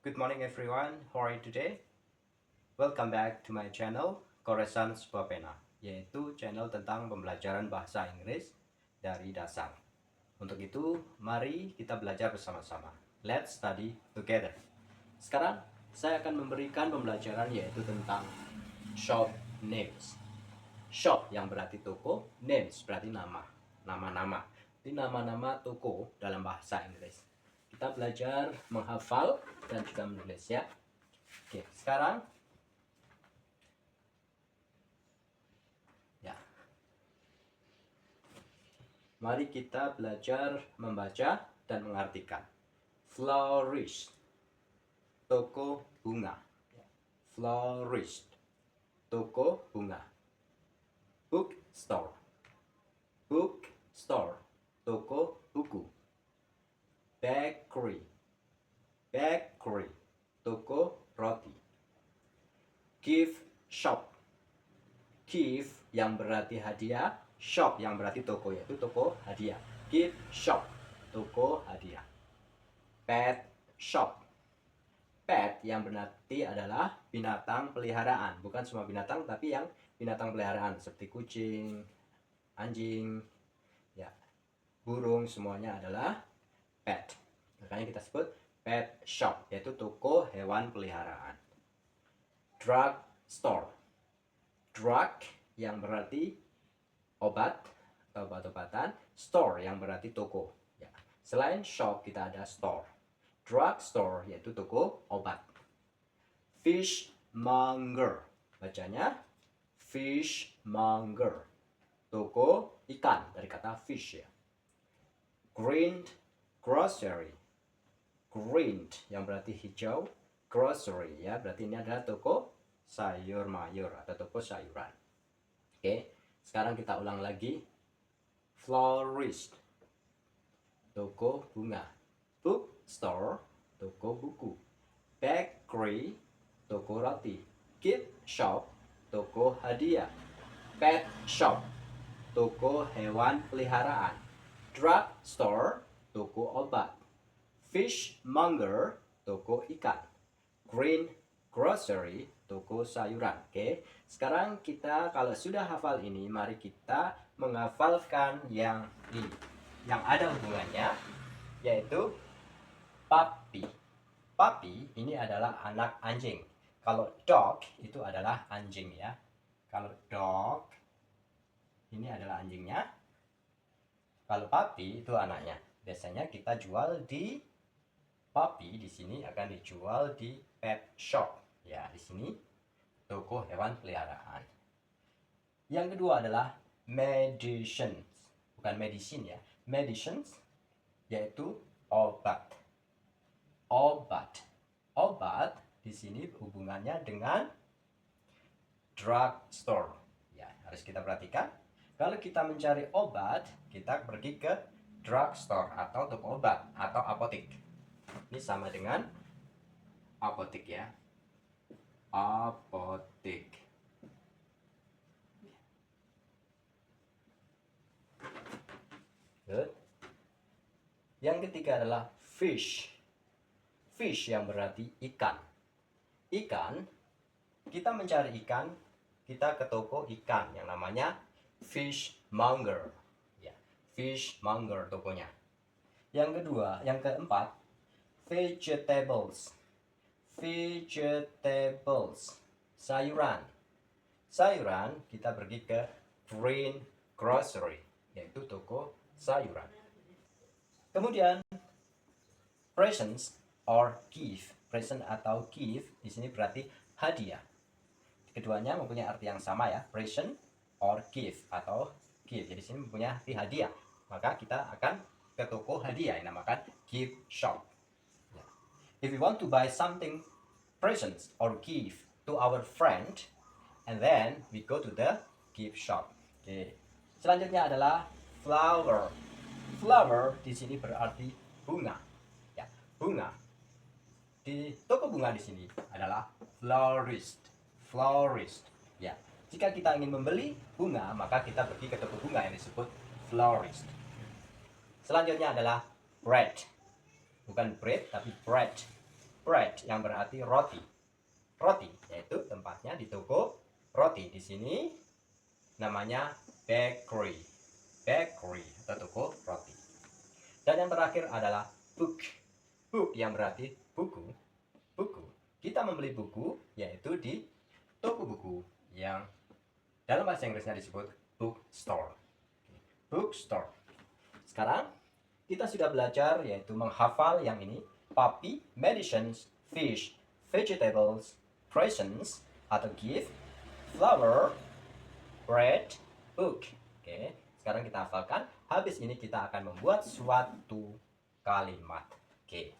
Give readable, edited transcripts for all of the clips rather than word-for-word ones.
Good morning everyone, how are you today? Welcome back to my channel, Koresan Sebuah Pena, yaitu channel tentang pembelajaran bahasa Inggris dari dasar. Untuk itu, mari kita belajar bersama-sama. Let's study together. Sekarang, saya akan memberikan pembelajaran yaitu tentang shop names. Shop yang berarti toko, names berarti nama, nama-nama. Ini nama-nama toko dalam bahasa Inggris. Kita belajar menghafal dan juga menulis ya. Oke, sekarang ya. Mari kita belajar membaca dan mengartikan. Florist, toko bunga. Florist, toko bunga. Bookstore, bookstore, toko buku. Bakery, bakery, toko roti. Gift shop, gift yang berarti hadiah, shop yang berarti toko, yaitu toko hadiah. Gift shop, toko hadiah. Pet shop, pet yang berarti adalah binatang peliharaan, bukan semua binatang tapi yang binatang peliharaan seperti kucing, anjing, ya, burung, semuanya adalah pet. Makanya kita sebut pet shop, yaitu toko hewan peliharaan. Drug store, drug yang berarti obat atau obat-obatan, store yang berarti toko. Ya. Selain shop kita ada store. Drug store yaitu toko obat. Fishmonger, bacanya fishmonger, toko ikan dari kata fish ya. Green grocery, green yang berarti hijau, grocery ya berarti ini adalah toko sayur mayur atau toko sayuran. Oke, sekarang kita ulang lagi. Florist, toko bunga. Bookstore, toko buku. Bakery, toko roti. Gift shop, toko hadiah. Pet shop, toko hewan peliharaan. Drug store, toko obat. Fishmonger, toko ikan. Green grocery, toko sayuran. Oke, sekarang kita kalau sudah hafal ini, mari kita menghafalkan yang ini, yang ada hubungannya, yaitu puppy. Puppy ini adalah anak anjing. Kalau dog itu adalah anjing ya. Kalau dog ini adalah anjingnya. Kalau puppy itu anaknya. Biasanya kita jual di puppy, di sini akan dijual di pet shop. Ya, di sini toko hewan peliharaan. Yang kedua adalah medicines. Bukan medicine ya. Medicines yaitu obat. Obat. Obat di sini hubungannya dengan drug store. Ya, harus kita perhatikan. Kalau kita mencari obat, kita pergi ke drugstore atau toko obat atau apotek. Ini sama dengan apotek ya. Apotek. Good. Yang ketiga adalah fish. Fish yang berarti ikan. Ikan, kita mencari ikan, kita ke toko ikan yang namanya fishmonger. Ya, fishmonger tokonya. Yang kedua, yang keempat, vegetables. Vegetables, sayuran. Sayuran kita pergi ke green grocery, yaitu toko sayuran. Kemudian presents or gift. Present atau gift di sini berarti hadiah. Keduanya mempunyai arti yang sama ya, present or gift atau gift. Jadi sini mempunyai arti hadiah. Maka kita akan ke toko hadiah yang namakan gift shop. If we want to buy something presents or gift to our friend, and then we go to the gift shop. Oke. Selanjutnya adalah flower. Flower di sini berarti bunga. Ya, bunga. Di toko bunga di sini adalah florist. Florist. Ya. Jika kita ingin membeli bunga, maka kita pergi ke toko bunga yang disebut florist. Selanjutnya adalah bread. Bukan bread tapi bread. bread yang berarti roti. Roti yaitu tempatnya di toko roti. Di sini namanya bakery. Bakery atau toko roti. Dan yang terakhir adalah book. Book yang berarti buku. Buku. Kita membeli buku yaitu di toko buku yang dalam bahasa Inggrisnya disebut bookstore. Bookstore. Sekarang kita sudah belajar yaitu menghafal yang ini. Puppy, medicines, fish, vegetables, presents atau gift, flower, bread, book. Oke, sekarang kita hafalkan. Habis ini kita akan membuat suatu kalimat. Oke.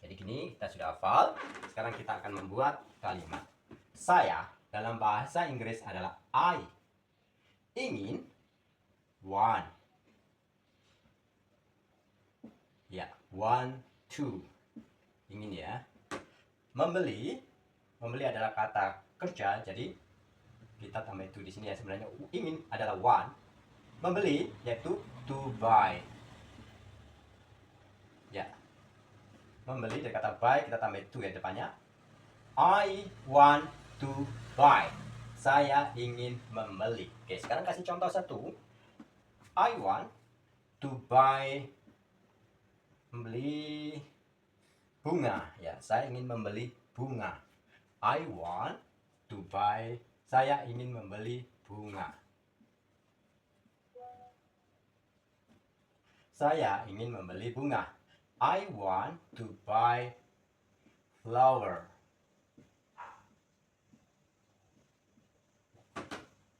Jadi gini, kita sudah hafal. Sekarang kita akan membuat kalimat. Saya dalam bahasa Inggris adalah I. Ingin, want. Ya, want to. Ingin ya. Membeli. Membeli adalah kata kerja, jadi kita tambah itu di sini ya. Sebenarnya ingin adalah want. Membeli yaitu to buy. Ya. Membeli dari kata buy kita tambah to ya depannya. I want to buy. Saya ingin membeli. Oke, sekarang kasih contoh satu. I want to buy. Membeli bunga. Ya, saya ingin membeli bunga. I want to buy. Saya ingin membeli bunga. Saya ingin membeli bunga. I want to buy flower.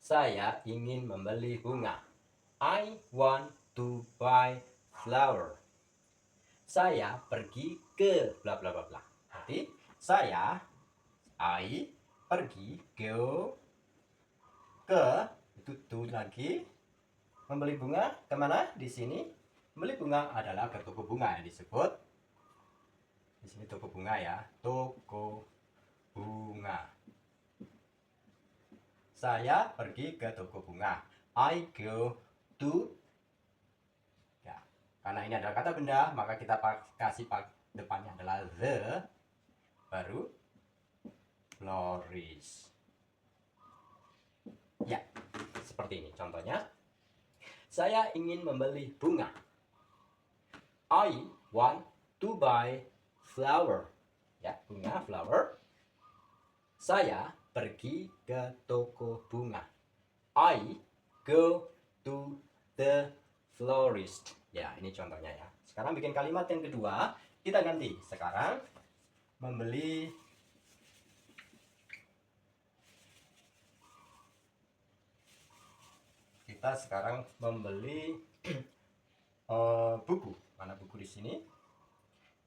Saya ingin membeli bunga. I want to buy flower. Saya pergi ke bla bla bla bla. Nanti saya I pergi go ke itu to lagi membeli bunga kemana? Di sini membeli bunga adalah ke toko bunga yang disebut di sini toko bunga ya, toko bunga. Saya pergi ke toko bunga. I go to. Ya, karena ini adalah kata benda, maka kita kasih depannya adalah the, baru florist. Ya, seperti ini contohnya. Saya ingin membeli bunga. I want to buy flower. Ya, bunga, flower. Saya pergi ke toko bunga. I go to the florist. Ya, ini contohnya ya. Sekarang bikin kalimat yang kedua. Kita ganti. Sekarang membeli kita sekarang membeli buku. Mana buku di sini?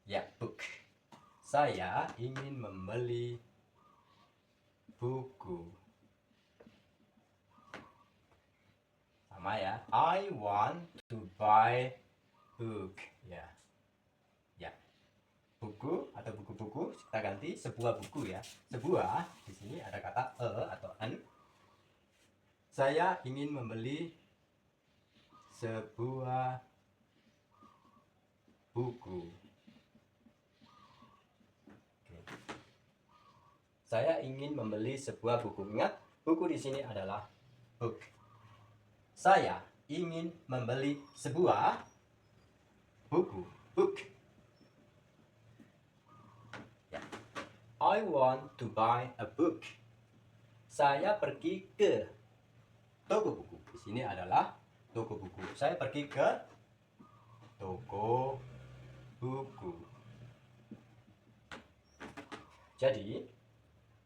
Ya, book. Saya ingin membeli buku. Sama ya. I want to buy book. Ya. Ya. Buku atau buku-buku kita ganti sebuah buku ya. Sebuah di sini ada kata atau an. Saya ingin membeli sebuah buku. Saya ingin membeli sebuah buku. Ingat, buku di sini adalah book. Saya ingin membeli sebuah buku. Book. Ya. I want to buy a book. Saya pergi ke toko buku. Di sini adalah toko buku. Saya pergi ke toko buku. Jadi,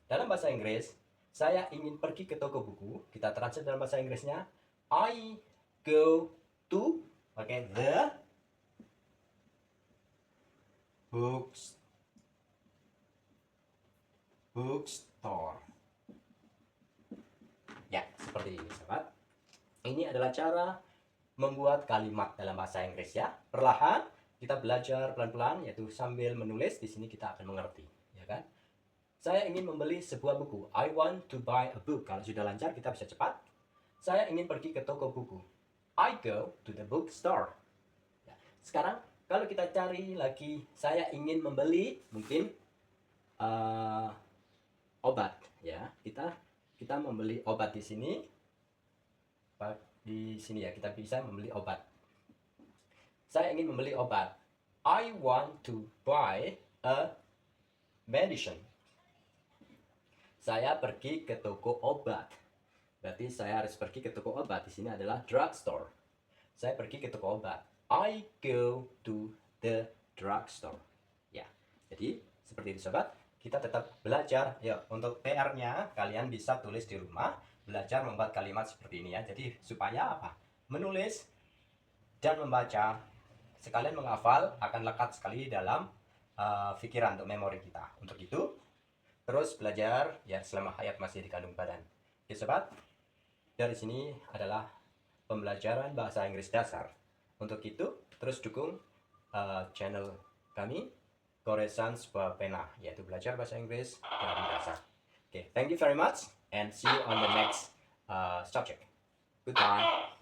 dalam bahasa Inggris, saya ingin pergi ke toko buku. Kita translate dalam bahasa Inggrisnya, I go to, okay, the bookstore. Ya, seperti ini, sahabat. Ini adalah cara membuat kalimat dalam bahasa Inggris ya. Perlahan kita belajar pelan-pelan, yaitu sambil menulis. Di sini kita akan mengerti, ya kan? Saya ingin membeli sebuah buku. I want to buy a book. Kalau sudah lancar, kita bisa cepat. Saya ingin pergi ke toko buku. I go to the bookstore. Ya. Sekarang, kalau kita cari lagi, saya ingin membeli, mungkin obat ya. Kita membeli obat di sini. Di sini ya, kita bisa membeli obat. Saya ingin membeli obat. I want to buy a medicine. Saya pergi ke toko obat. Berarti saya harus pergi ke toko obat. Di sini adalah drugstore. Saya pergi ke toko obat. I go to the drugstore. Ya. Jadi seperti itu sobat. Kita tetap belajar ya. Untuk PR-nya kalian bisa tulis di rumah, belajar membuat kalimat seperti ini ya. Jadi supaya apa? Menulis dan membaca sekalian menghafal akan lekat sekali dalam pikiran untuk memori kita. Untuk itu terus belajar ya selama hayat masih dikandung badan. Oke sobat, dari sini adalah pembelajaran bahasa Inggris dasar. Untuk itu terus dukung channel kami Goresan Sebuah Pena, yaitu belajar bahasa Inggris dari dasar. Oke, thank you very much and see you on the next subject. Goodbye.